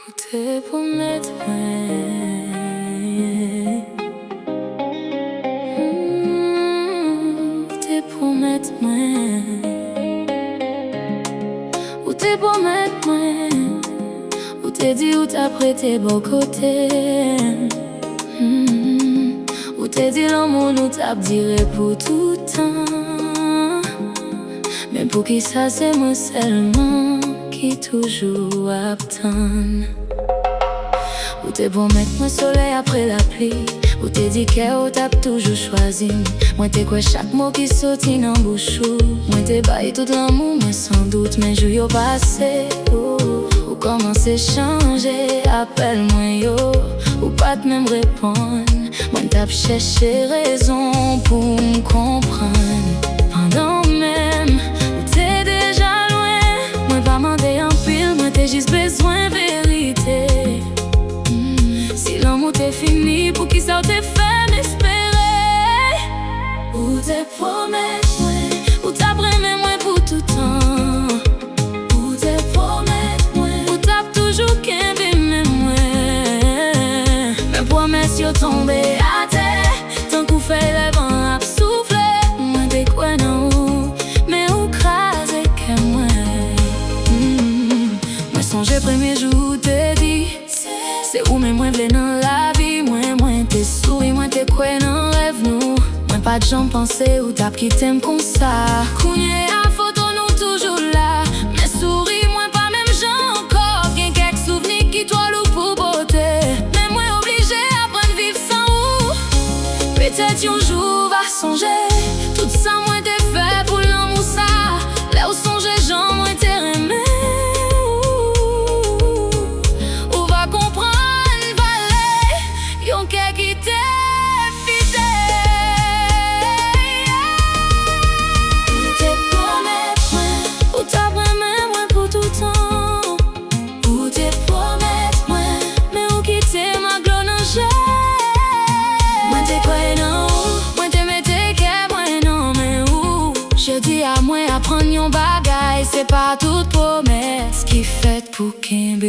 Ou te promet mwen Ou te promet mwen Ou te promet mwen Ou te di ou ta prêté bon côté Ou te di l'amour nous t'a diré pour tout temps Mais pour qui ça c'est moi seulement qui toujours attend Ou te promet moi soleil après la pluie Ou te dit que t'as toujours choisi Moi te quoi chaque mot qui sorti dans bouche Moi te baille tout l'amour moi sans doute Mais jour yo passé ou commencé changer Appelle-moi yo ou pas de même répondre Moi t'as cherché raison pour me comprendre Pendant même ou t'es déjà loin Moi pas mandé en pile Moi t'es juste besoin vérité Si l'amour t'est fini pour qui ça t'est fait m'espérer Ou te promet moi Ou t'as promis moi pour tout temps Ou te promet moi Ou t'as toujours qu'un bien moi Mes promesses yo tombé à terre Tant qu'on fait les vents à souffler Moi t'es quoi non mais ou crasé que moi Moi songe premier jour t'ai dit C'est où mais moi v'lais dans la vie Moi t'es souri, moi t'es quoi dans rêve nous Moi pas de gens penser ou t'as qui t'aime comme ça Kounye à photo nous toujours là Mais souris, moi pas même gens encore Qu'un quelques souvenirs qui toi loup pour beauté Mais moi obligé à prendre vivre sans ou Peut-être un jour va songer Tout ça moi t'es fait pour l'amour ça Là où songer gens moi t'es aimé Ou va comprendre Yon kè ki te fidèle Ou te promet mwen Ou ta promet mwen pour tout temps Ou te promet mwen Mais ou ki te ma glo nan jè Mwen te kwe nan ou Mwen te mette ke mwen nan men ou Je dis à mwen apprendre yon bagay C'est pas toute promesse qui fait pour kembe